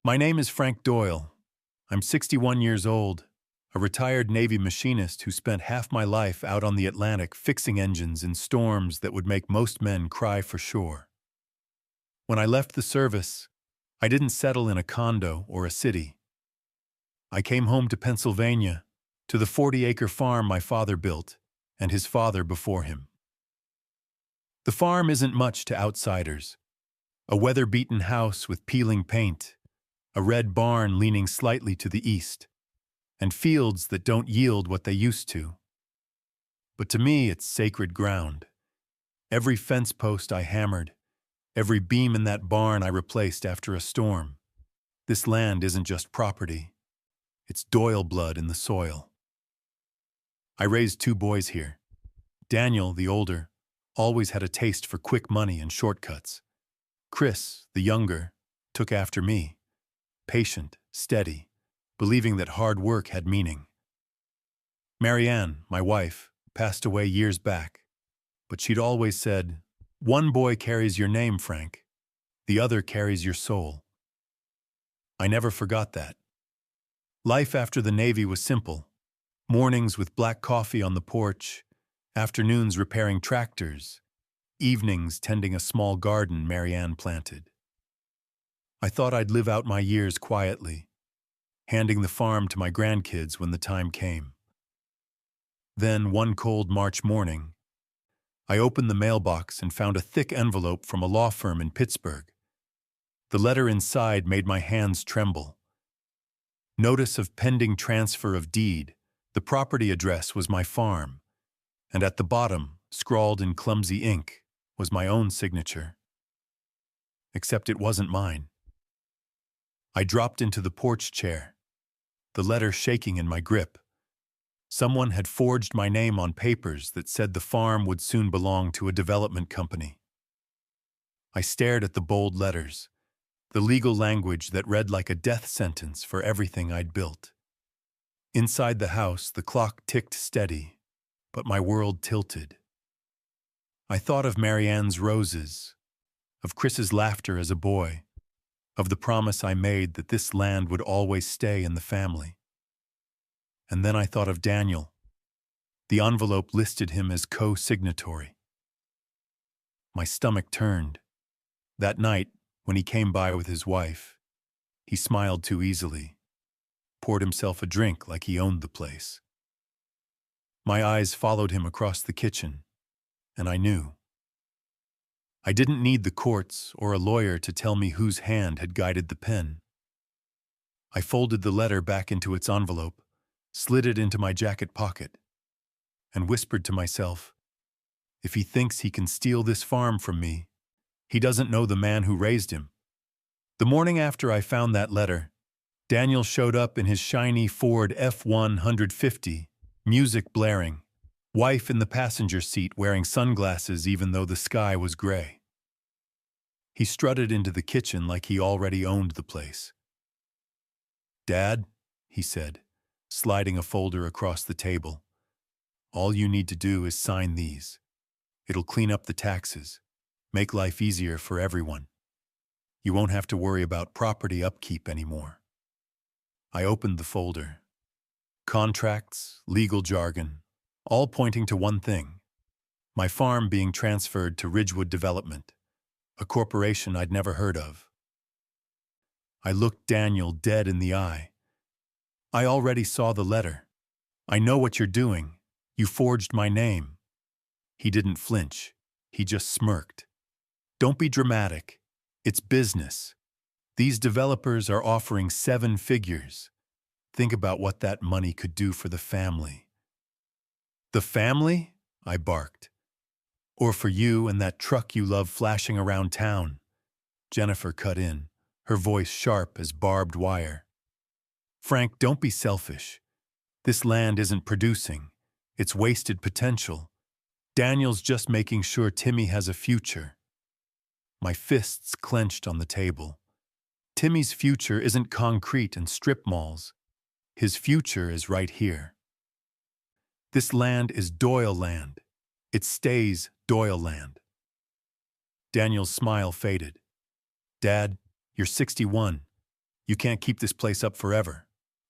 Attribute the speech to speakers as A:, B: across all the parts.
A: My name is Frank Doyle. I'm 61 years old, a retired Navy machinist who spent half my life out on the Atlantic fixing engines in storms that would make most men cry for shore. When I left the service, I didn't settle in a condo or a city. I came home to Pennsylvania, to the 40-acre farm my father built, and his father before him. The farm isn't much to outsiders. A weather-beaten house with peeling paint, a red barn leaning slightly to the east, and fields that don't yield what they used to. But to me, it's sacred ground. Every fence post I hammered, every beam in that barn I replaced after a storm. This land isn't just property. It's Doyle blood in the soil. I raised two boys here. Daniel, the older, always had a taste for quick money and shortcuts. Chris, the younger, took after me, patient, steady, believing that hard work had meaning. Marianne, my wife, passed away years back, but she'd always said, "One boy carries your name, Frank. The other carries your soul." I never forgot that. Life after the Navy was simple. Mornings with black coffee on the porch, afternoons repairing tractors, evenings tending a small garden Marianne planted. I thought I'd live out my years quietly, handing the farm to my grandkids when the time came. Then, one cold March morning, I opened the mailbox and found a thick envelope from a law firm in Pittsburgh. The letter inside made my hands tremble. Notice of pending transfer of deed. The property address was my farm, and at the bottom, scrawled in clumsy ink, was my own signature. Except it wasn't mine. I dropped into the porch chair, the letter shaking in my grip. Someone had forged my name on papers that said the farm would soon belong to a development company. I stared at the bold letters, the legal language that read like a death sentence for everything I'd built. Inside the house, the clock ticked steady, but my world tilted. I thought of Marianne's roses, of Chris's laughter as a boy, of the promise I made that this land would always stay in the family. And then I thought of Daniel. The envelope listed him as co-signatory. My stomach turned. That night, when he came by with his wife, he smiled too easily, poured himself a drink like he owned the place. My eyes followed him across the kitchen, and I knew. I didn't need the courts or a lawyer to tell me whose hand had guided the pen. I folded the letter back into its envelope, slid it into my jacket pocket, and whispered to myself, if he thinks he can steal this farm from me, he doesn't know the man who raised him. The morning after I found that letter, Daniel showed up in his shiny Ford F-150, music blaring, wife in the passenger seat wearing sunglasses even though the sky was gray. He strutted into the kitchen like he already owned the place. "Dad," he said, sliding a folder across the table, "all you need to do is sign these. It'll clean up the taxes, make life easier for everyone. You won't have to worry about property upkeep anymore." I opened the folder. Contracts, legal jargon, all pointing to one thing: my farm being transferred to Ridgewood Development, a corporation I'd never heard of. I looked Daniel dead in the eye. "I already saw the letter. I know what you're doing. You forged my name." He didn't flinch. He just smirked. "Don't be dramatic. It's business. These developers are offering 7 figures. Think about what that money could do for the family." "The family?" I barked. "Or for you and that truck you love flashing around town." Jennifer cut in, her voice sharp as barbed wire. "Frank, don't be selfish. This land isn't producing. It's wasted potential. Daniel's just making sure Timmy has a future." My fists clenched on the table. Timmy's future isn't concrete and strip malls. His future is right here. This land is Doyle land. It stays Doyle land. Daniel's smile faded. "Dad, you're 61. You can't keep this place up forever.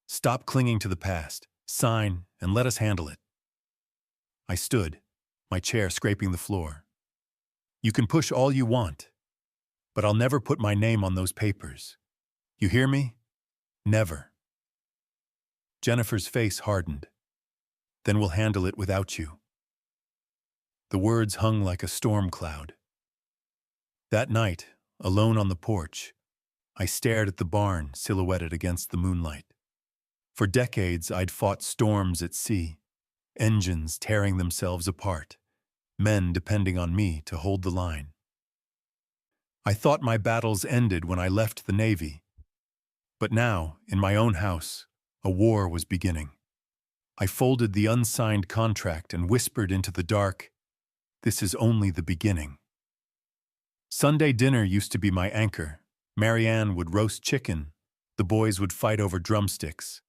A: Stop clinging to the past. Sign, and let us handle it. I stood, my chair scraping the floor. You can push all you want, but I'll never put my name on those papers. You hear me? Never. Jennifer's face hardened. Then we'll handle it without you. The words hung like a storm cloud. That night, alone on the porch, I stared at the barn silhouetted against the moonlight. For decades, I'd fought storms at sea, engines tearing themselves apart, men depending on me to hold the line. I thought my battles ended when I left the Navy. But now, in my own house, a war was beginning. I folded the unsigned contract and whispered into the dark, "This is only the beginning." Sunday dinner used to be my anchor. Marianne would roast chicken, the boys would fight over drumsticks,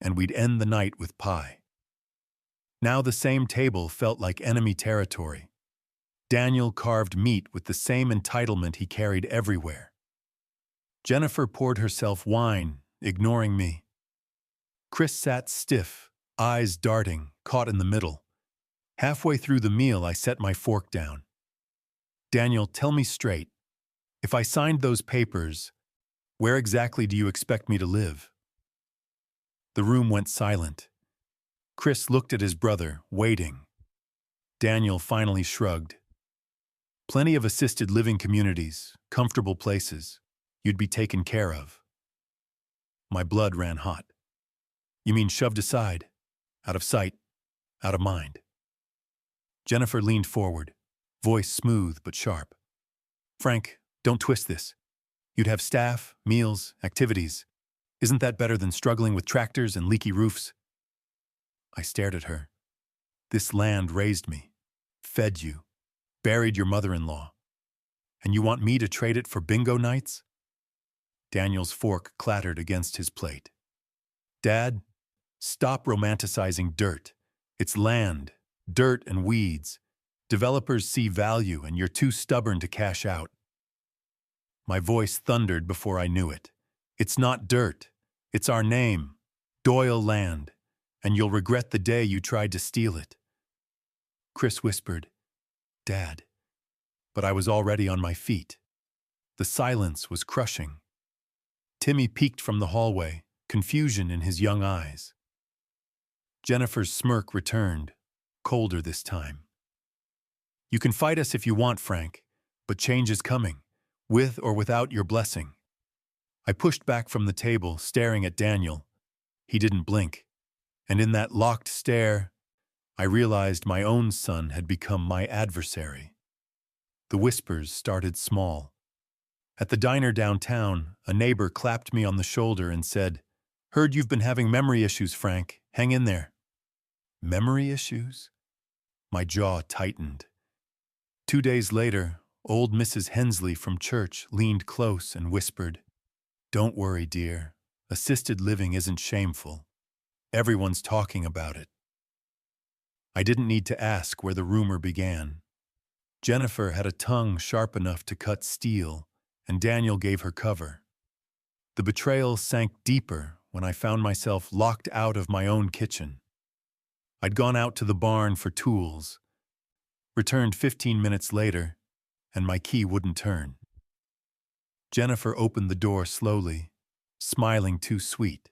A: and we'd end the night with pie. Now the same table felt like enemy territory. Daniel carved meat with the same entitlement he carried everywhere. Jennifer poured herself wine, ignoring me. Chris sat stiff, eyes darting, caught in the middle. Halfway through the meal, I set my fork down. "Daniel, tell me straight. If I signed those papers, where exactly do you expect me to live?" The room went silent. Chris looked at his brother, waiting. Daniel finally shrugged. "Plenty of assisted living communities, comfortable places. You'd be taken care of." My blood ran hot. "You mean shoved aside? Out of sight, out of mind?" Jennifer leaned forward, voice smooth but sharp. "Frank, don't twist this. You'd have staff, meals, activities. Isn't that better than struggling with tractors and leaky roofs?" I stared at her. "This land raised me, fed you, buried your mother-in-law. And you want me to trade it for bingo nights?" Daniel's fork clattered against his plate. "Dad, stop romanticizing dirt. It's land, dirt and weeds. Developers see value and you're too stubborn to cash out." My voice thundered before I knew it. "It's not dirt. It's our name, Doyle Land, and you'll regret the day you tried to steal it." Chris whispered, "Dad," but I was already on my feet. The silence was crushing. Timmy peeked from the hallway, confusion in his young eyes. Jennifer's smirk returned, colder this time. "You can fight us if you want, Frank, but change is coming, with or without your blessing." I pushed back from the table, staring at Daniel. He didn't blink, and in that locked stare, I realized my own son had become my adversary. The whispers started small. At the diner downtown, a neighbor clapped me on the shoulder and said, "Heard you've been having memory issues, Frank. Hang in there." Memory issues? My jaw tightened. 2 days later, old Mrs. Hensley from church leaned close and whispered, "Don't worry, dear. Assisted living isn't shameful. Everyone's talking about it." I didn't need to ask where the rumor began. Jennifer had a tongue sharp enough to cut steel, and Daniel gave her cover. The betrayal sank deeper when I found myself locked out of my own kitchen. I'd gone out to the barn for tools, returned 15 minutes later, and my key wouldn't turn. Jennifer opened the door slowly, smiling too sweet.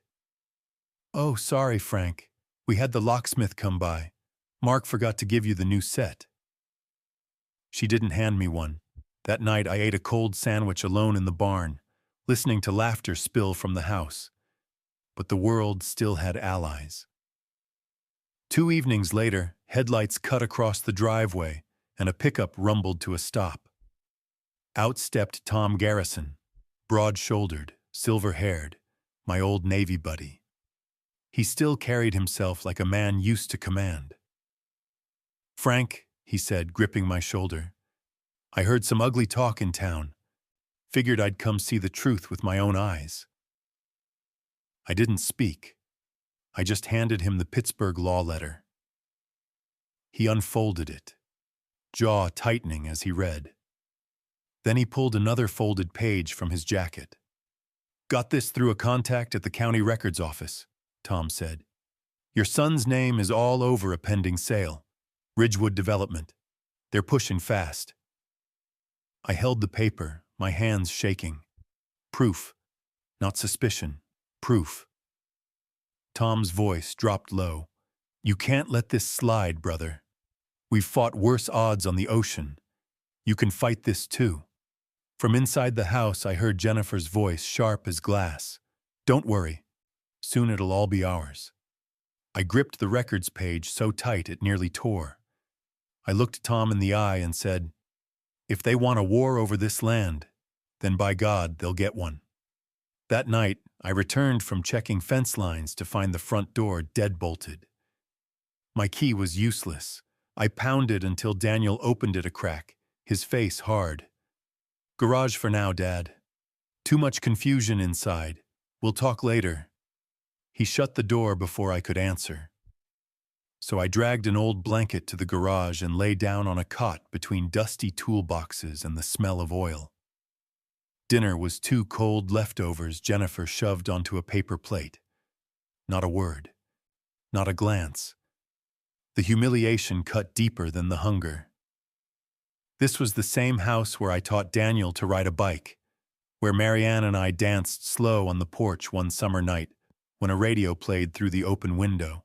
A: "Oh, sorry, Frank. We had the locksmith come by. Mark forgot to give you the new set." She didn't hand me one. That night I ate a cold sandwich alone in the barn, listening to laughter spill from the house. But the world still had allies. 2 evenings later, headlights cut across the driveway, and a pickup rumbled to a stop. Out stepped Tom Garrison, broad-shouldered, silver-haired, my old Navy buddy. He still carried himself like a man used to command. "Frank," he said, gripping my shoulder, "I heard some ugly talk in town. Figured I'd come see the truth with my own eyes." I didn't speak. I just handed him the Pittsburgh law letter. He unfolded it, jaw tightening as he read. Then he pulled another folded page from his jacket. Got this through a contact at the county records office, Tom said. Your son's name is all over a pending sale. Ridgewood Development. They're pushing fast. I held the paper, my hands shaking. Proof. Not suspicion. Proof. Tom's voice dropped low. You can't let this slide, brother. We've fought worse odds on the ocean. You can fight this too. From inside the house, I heard Jennifer's voice, sharp as glass. Don't worry. Soon it'll all be ours. I gripped the records page so tight it nearly tore. I looked Tom in the eye and said, if they want a war over this land, then by God, they'll get one. That night, I returned from checking fence lines to find the front door dead-bolted. My key was useless. I pounded until Daniel opened it a crack, his face hard. Garage for now, Dad. Too much confusion inside. We'll talk later. He shut the door before I could answer. So I dragged an old blanket to the garage and lay down on a cot between dusty toolboxes and the smell of oil. Dinner was 2 cold leftovers Jennifer shoved onto a paper plate. Not a word. Not a glance. The humiliation cut deeper than the hunger. This was the same house where I taught Daniel to ride a bike, where Marianne and I danced slow on the porch one summer night when a radio played through the open window.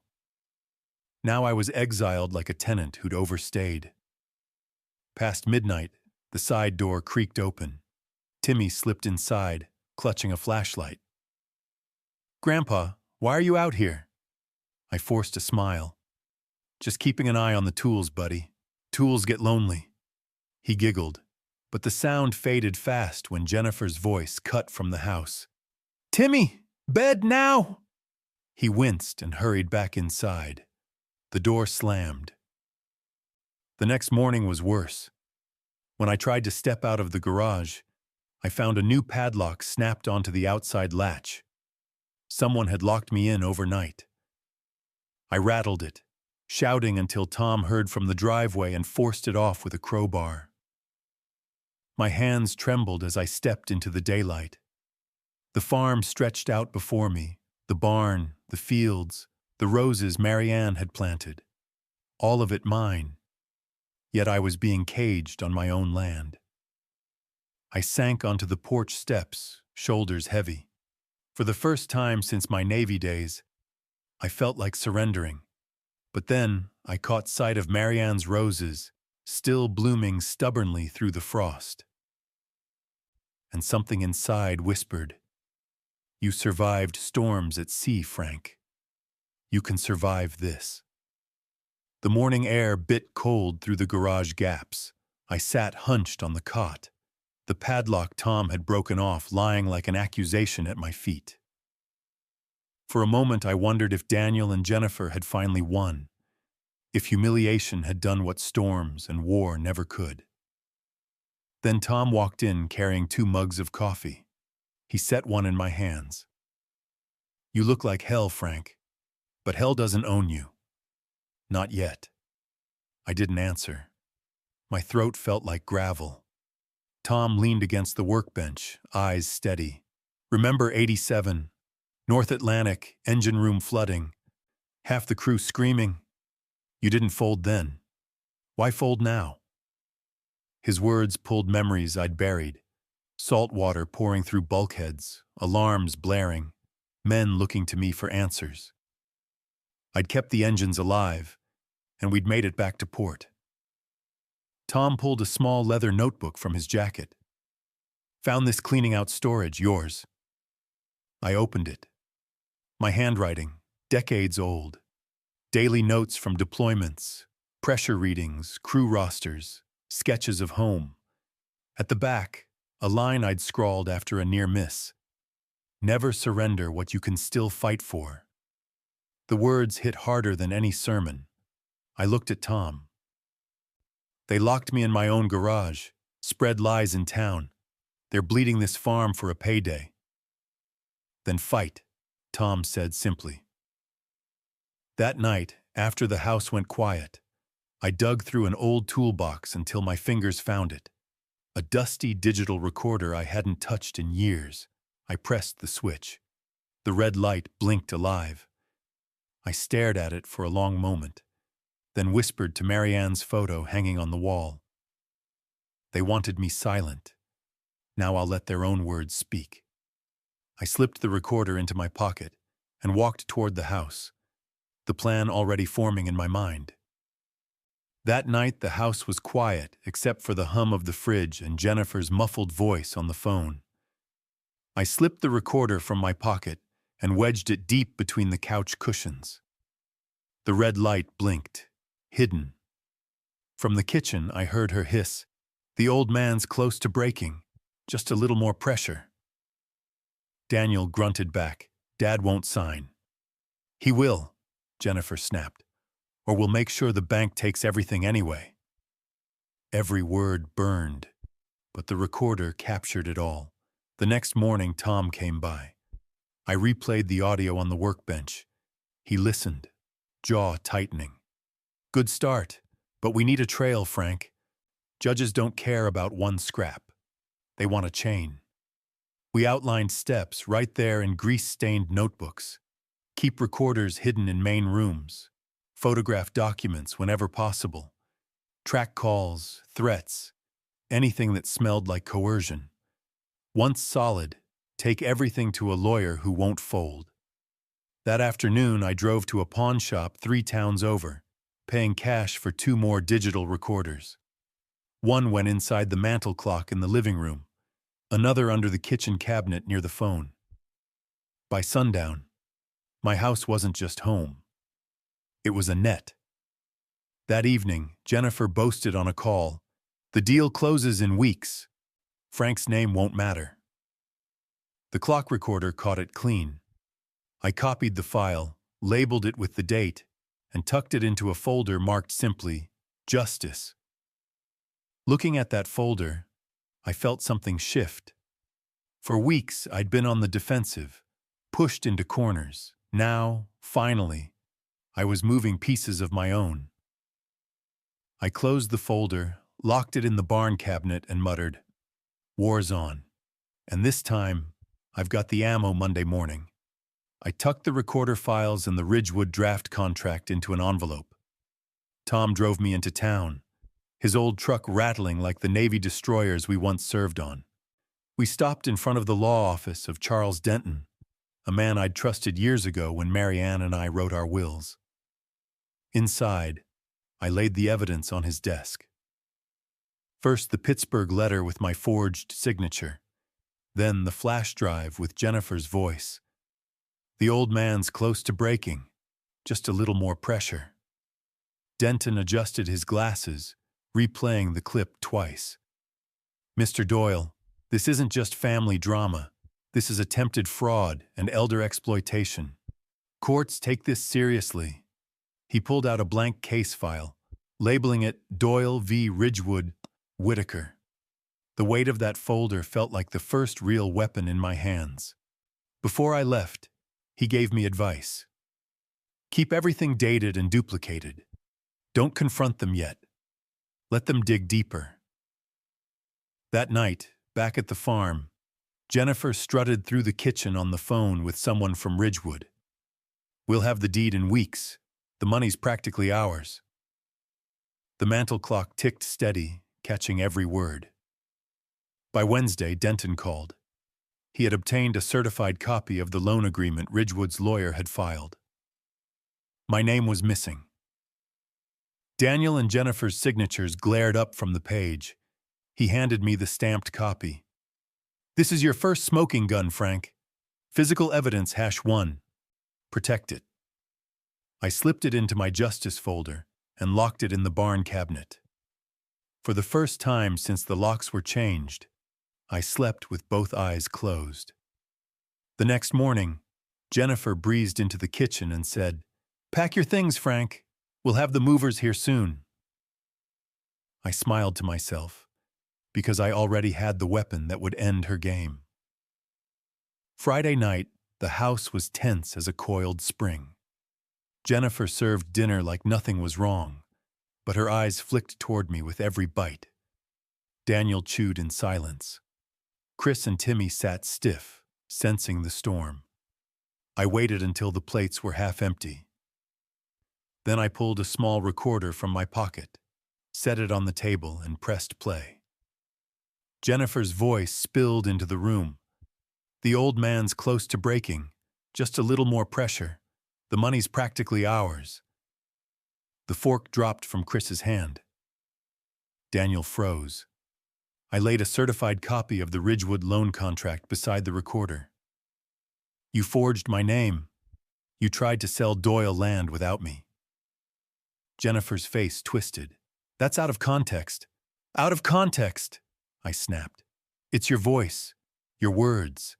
A: Now I was exiled like a tenant who'd overstayed. Past midnight, the side door creaked open. Timmy slipped inside, clutching a flashlight. Grandpa, why are you out here? I forced a smile. Just keeping an eye on the tools, buddy. Tools get lonely. He giggled, but the sound faded fast when Jennifer's voice cut from the house. Timmy, bed now! He winced and hurried back inside. The door slammed. The next morning was worse. When I tried to step out of the garage, I found a new padlock snapped onto the outside latch. Someone had locked me in overnight. I rattled it, shouting until Tom heard from the driveway and forced it off with a crowbar. My hands trembled as I stepped into the daylight. The farm stretched out before me, the barn, the fields, the roses Marianne had planted. All of it mine. Yet I was being caged on my own land. I sank onto the porch steps, shoulders heavy. For the first time since my Navy days, I felt like surrendering. But then I caught sight of Marianne's roses, still blooming stubbornly through the frost. And something inside whispered, "You survived storms at sea, Frank. You can survive this." The morning air bit cold through the garage gaps. I sat hunched on the cot, the padlock Tom had broken off lying like an accusation at my feet. For a moment I wondered if Daniel and Jennifer had finally won, if humiliation had done what storms and war never could. Then Tom walked in carrying 2 mugs of coffee. He set one in my hands. "You look like hell, Frank, but hell doesn't own you. Not yet." I didn't answer. My throat felt like gravel. Tom leaned against the workbench, eyes steady. "Remember 87, North Atlantic, engine room flooding, half the crew screaming? You didn't fold then. Why fold now?" His words pulled memories I'd buried. Salt water pouring through bulkheads, alarms blaring, men looking to me for answers. I'd kept the engines alive, and we'd made it back to port. Tom pulled a small leather notebook from his jacket. "Found this cleaning out storage, yours." I opened it. My handwriting, decades old. Daily notes from deployments, pressure readings, crew rosters, sketches of home. At the back, a line I'd scrawled after a near miss. "Never surrender what you can still fight for." The words hit harder than any sermon. I looked at Tom. "They locked me in my own garage, spread lies in town. They're bleeding this farm for a payday." "Then fight," Tom said simply. That night, after the house went quiet, I dug through an old toolbox until my fingers found it. A dusty digital recorder I hadn't touched in years. I pressed the switch. The red light blinked alive. I stared at it for a long moment, then whispered to Marianne's photo hanging on the wall. They wanted me silent. Now I'll let their own words speak. I slipped the recorder into my pocket and walked toward the house, the plan already forming in my mind. That night, the house was quiet except for the hum of the fridge and Jennifer's muffled voice on the phone. I slipped the recorder from my pocket and wedged it deep between the couch cushions. The red light blinked, hidden. From the kitchen, I heard her hiss, "The old man's close to breaking. Just a little more pressure." Daniel grunted back, "Dad won't sign." "He will," Jennifer snapped, "or we'll make sure the bank takes everything anyway." Every word burned, but the recorder captured it all. The next morning, Tom came by. I replayed the audio on the workbench. He listened, jaw tightening. "Good start, but we need a trail, Frank. Judges don't care about one scrap. They want a chain." We outlined steps right there in grease-stained notebooks. Keep recorders hidden in main rooms. Photograph documents whenever possible. Track calls, threats, anything that smelled like coercion. Once solid, take everything to a lawyer who won't fold. That afternoon, I drove to a pawn shop 3 towns over, paying cash for 2 more digital recorders. One went inside the mantel clock in the living room, another under the kitchen cabinet near the phone. By sundown, my house wasn't just home. It was a net. That evening, Jennifer boasted on a call, "The deal closes in weeks. Frank's name won't matter." The clock recorder caught it clean. I copied the file, labeled it with the date, and tucked it into a folder marked simply, "Justice." Looking at that folder, I felt something shift. For weeks, I'd been on the defensive, pushed into corners. Now, finally, I was moving pieces of my own. I closed the folder, locked it in the barn cabinet, and muttered, "War's on. And this time, I've got the ammo Monday morning." I tucked the recorder files and the Ridgewood draft contract into an envelope. Tom drove me into town, his old truck rattling like the Navy destroyers we once served on. We stopped in front of the law office of Charles Denton, a man I'd trusted years ago when Marianne and I wrote our wills. Inside, I laid the evidence on his desk. First, the Pittsburgh letter with my forged signature. Then the flash drive with Jennifer's voice. "The old man's close to breaking. Just a little more pressure." Denton adjusted his glasses, replaying the clip twice. "Mr. Doyle, this isn't just family drama. This is attempted fraud and elder exploitation. Courts take this seriously." He pulled out a blank case file, labeling it Doyle v. Ridgewood, Whitaker. The weight of that folder felt like the first real weapon in my hands. Before I left, he gave me advice. "Keep everything dated and duplicated. Don't confront them yet. Let them dig deeper." That night, back at the farm, Jennifer strutted through the kitchen on the phone with someone from Ridgewood. "We'll have the deed in weeks. The money's practically ours." The mantel clock ticked steady, catching every word. By Wednesday, Denton called. He had obtained a certified copy of the loan agreement Ridgewood's lawyer had filed. My name was missing. Daniel and Jennifer's signatures glared up from the page. He handed me the stamped copy. "This is your first smoking gun, Frank. Physical evidence #1. Protect it." I slipped it into my justice folder and locked it in the barn cabinet. For the first time since the locks were changed, I slept with both eyes closed. The next morning, Jennifer breezed into the kitchen and said, "Pack your things, Frank. We'll have the movers here soon." I smiled to myself, because I already had the weapon that would end her game. Friday night, the house was tense as a coiled spring. Jennifer served dinner like nothing was wrong, but her eyes flicked toward me with every bite. Daniel chewed in silence. Chris and Timmy sat stiff, sensing the storm. I waited until the plates were half empty. Then I pulled a small recorder from my pocket, set it on the table, and pressed play. Jennifer's voice spilled into the room. The old man's close to breaking. Just a little more pressure. The money's practically ours. The fork dropped from Chris's hand. Daniel froze. I laid a certified copy of the Ridgewood loan contract beside the recorder. You forged my name. You tried to sell Doyle land without me. Jennifer's face twisted. That's out of context. Out of context, I snapped. It's your voice, your words,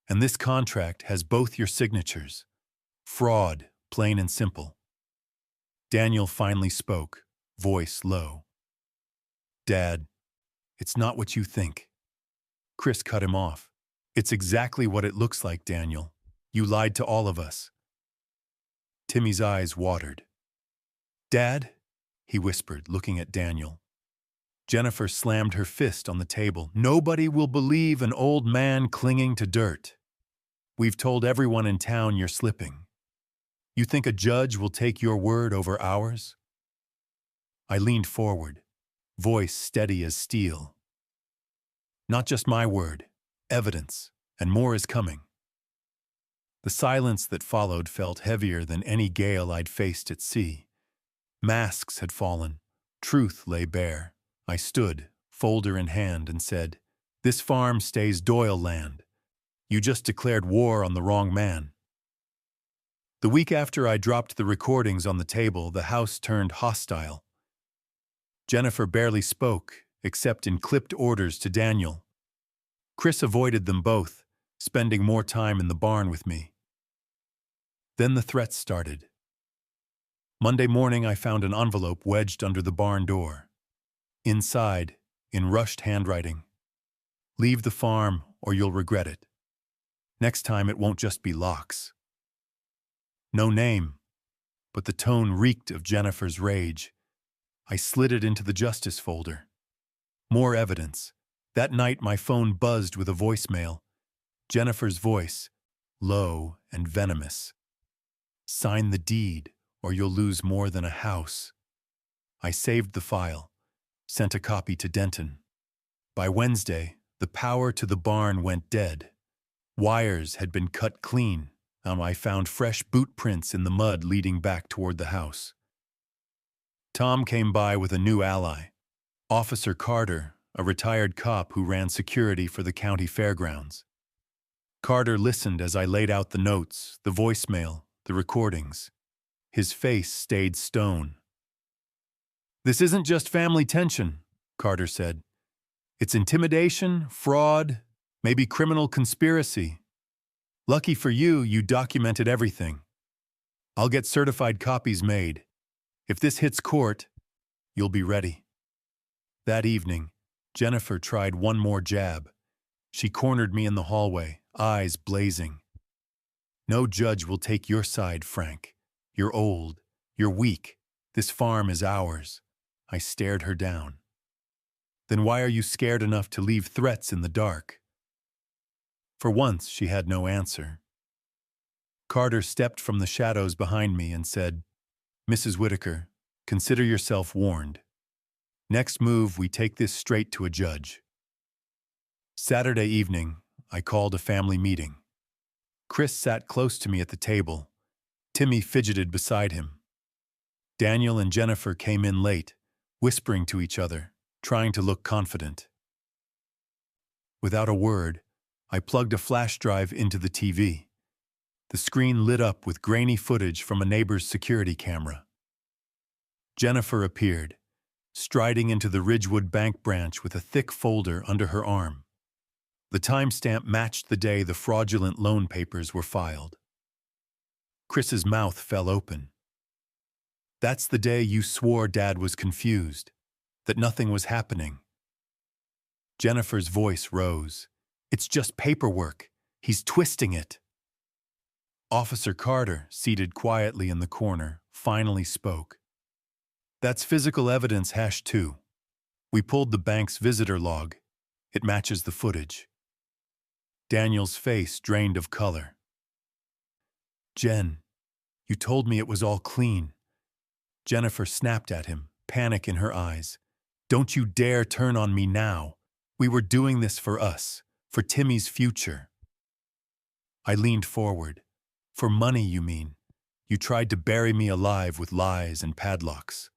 A: and this contract has both your signatures. Fraud, plain and simple. Daniel finally spoke, voice low. Dad, it's not what you think. Chris cut him off. It's exactly what it looks like, Daniel. You lied to all of us. Timmy's eyes watered. Dad, he whispered, looking at Daniel. Jennifer slammed her fist on the table. Nobody will believe an old man clinging to dirt. We've told everyone in town you're slipping. You think a judge will take your word over ours? I leaned forward, voice steady as steel. Not just my word, evidence, and more is coming. The silence that followed felt heavier than any gale I'd faced at sea. Masks had fallen. Truth lay bare. I stood, folder in hand, and said, This farm stays Doyle land. You just declared war on the wrong man. The week after I dropped the recordings on the table, the house turned hostile. Jennifer barely spoke, except in clipped orders to Daniel. Chris avoided them both, spending more time in the barn with me. Then the threats started. Monday morning, I found an envelope wedged under the barn door. Inside, in rushed handwriting, Leave the farm or you'll regret it. Next time it won't just be locks. No name, but the tone reeked of Jennifer's rage. I slid it into the justice folder. More evidence. That night my phone buzzed with a voicemail. Jennifer's voice, low and venomous. Sign the deed or you'll lose more than a house. I saved the file, sent a copy to Denton. By Wednesday, the power to the barn went dead. Wires had been cut clean, and I found fresh boot prints in the mud leading back toward the house. Tom came by with a new ally, Officer Carter, a retired cop who ran security for the county fairgrounds. Carter listened as I laid out the notes, the voicemail, the recordings. His face stayed stone. This isn't just family tension, Carter said. It's intimidation, fraud, maybe criminal conspiracy. Lucky for you, you documented everything. I'll get certified copies made. If this hits court, you'll be ready. That evening, Jennifer tried one more jab. She cornered me in the hallway, eyes blazing. No judge will take your side, Frank. You're old. You're weak. This farm is ours. I stared her down. Then why are you scared enough to leave threats in the dark? For once, she had no answer. Carter stepped from the shadows behind me and said, Mrs. Whitaker, consider yourself warned. Next move, we take this straight to a judge. Saturday evening, I called a family meeting. Chris sat close to me at the table. Timmy fidgeted beside him. Daniel and Jennifer came in late, whispering to each other, trying to look confident. Without a word, I plugged a flash drive into the TV. The screen lit up with grainy footage from a neighbor's security camera. Jennifer appeared, striding into the Ridgewood Bank branch with a thick folder under her arm. The timestamp matched the day the fraudulent loan papers were filed. Chris's mouth fell open. That's the day you swore Dad was confused, that nothing was happening. Jennifer's voice rose. It's just paperwork. He's twisting it. Officer Carter, seated quietly in the corner, finally spoke. That's physical evidence #2. We pulled the bank's visitor log. It matches the footage. Daniel's face drained of color. "Jen, you told me it was all clean." Jennifer snapped at him, panic in her eyes. "Don't you dare turn on me now. We were doing this for us, for Timmy's future." I leaned forward. "For money, you mean? You tried to bury me alive with lies and padlocks.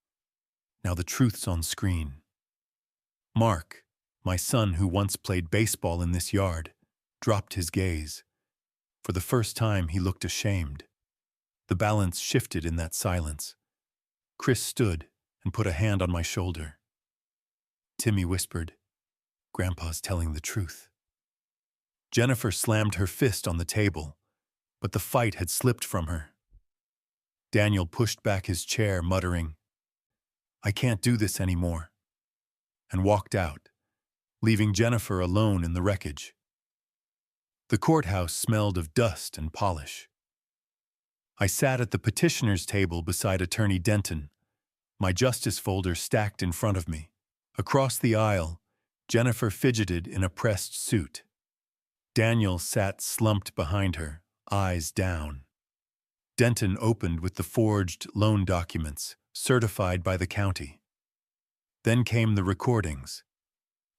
A: Now the truth's on screen." Mark, my son who once played baseball in this yard, dropped his gaze. For the first time, he looked ashamed. The balance shifted in that silence. Chris stood and put a hand on my shoulder. Timmy whispered, "Grandpa's telling the truth." Jennifer slammed her fist on the table, but the fight had slipped from her. Daniel pushed back his chair, muttering, "I can't do this anymore," and walked out, leaving Jennifer alone in the wreckage. The courthouse smelled of dust and polish. I sat at the petitioner's table beside Attorney Denton, my justice folder stacked in front of me. Across the aisle, Jennifer fidgeted in a pressed suit. Daniel sat slumped behind her, eyes down. Denton opened with the forged loan documents, certified by the county. Then came the recordings.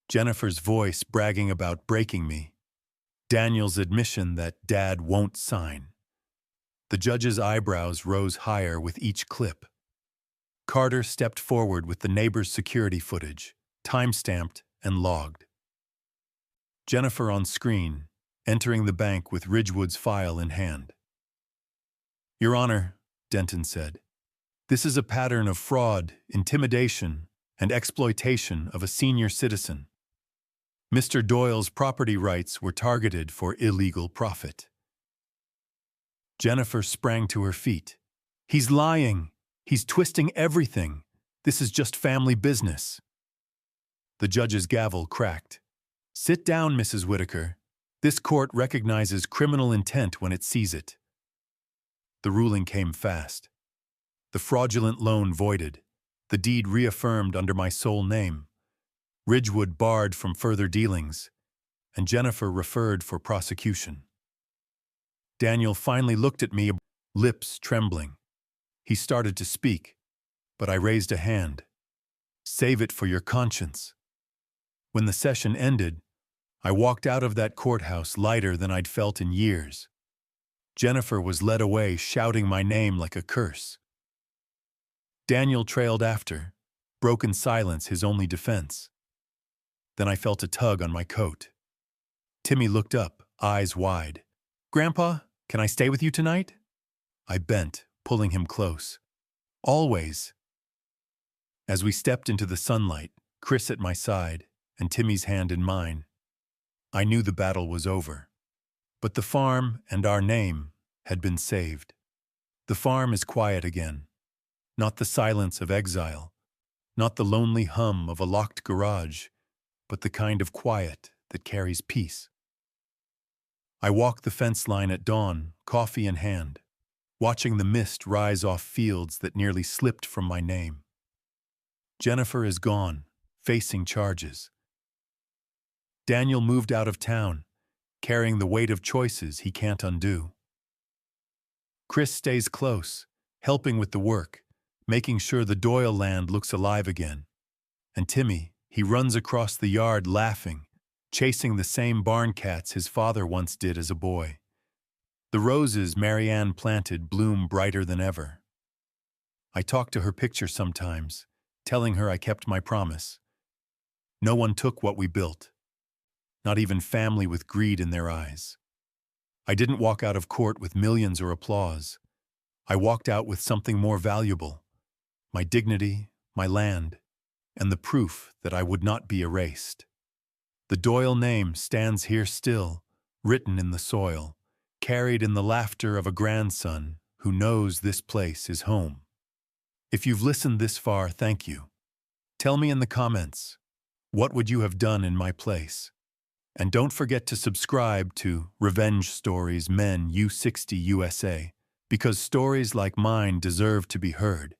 A: Jennifer's voice bragging about breaking me. Daniel's admission that Dad won't sign. The judge's eyebrows rose higher with each clip. Carter stepped forward with the neighbor's security footage, time-stamped and logged. Jennifer on screen, entering the bank with Ridgewood's file in hand. "Your Honor," Denton said, "this is a pattern of fraud, intimidation, and exploitation of a senior citizen. Mr. Doyle's property rights were targeted for illegal profit." Jennifer sprang to her feet. "He's lying. He's twisting everything. This is just family business." The judge's gavel cracked. "Sit down, Mrs. Whitaker. This court recognizes criminal intent when it sees it." The ruling came fast. The fraudulent loan voided, the deed reaffirmed under my sole name, Ridgewood barred from further dealings, and Jennifer referred for prosecution. Daniel finally looked at me, lips trembling. He started to speak, but I raised a hand. "Save it for your conscience." When the session ended, I walked out of that courthouse lighter than I'd felt in years. Jennifer was led away, shouting my name like a curse. Daniel trailed after, broken silence his only defense. Then I felt a tug on my coat. Timmy looked up, eyes wide. "Grandpa, can I stay with you tonight?" I bent, pulling him close. "Always." As we stepped into the sunlight, Chris at my side, and Timmy's hand in mine, I knew the battle was over. But the farm and our name had been saved. The farm is quiet again. Not the silence of exile, not the lonely hum of a locked garage, but the kind of quiet that carries peace. I walked the fence line at dawn, coffee in hand, watching the mist rise off fields that nearly slipped from my name. Jennifer is gone, facing charges. Daniel moved out of town, carrying the weight of choices he can't undo. Chris stays close, helping with the work, making sure the Doyle land looks alive again. And Timmy, he runs across the yard laughing, chasing the same barn cats his father once did as a boy. The roses Marianne planted bloom brighter than ever. I talk to her picture sometimes, telling her I kept my promise. No one took what we built. Not even family with greed in their eyes. I didn't walk out of court with millions or applause. I walked out with something more valuable, my dignity, my land, and the proof that I would not be erased. The Doyle name stands here still, written in the soil, carried in the laughter of a grandson who knows this place is home. If you've listened this far, thank you. Tell me in the comments, what would you have done in my place? And don't forget to subscribe to Revenge Stories Men U60 USA, because stories like mine deserve to be heard.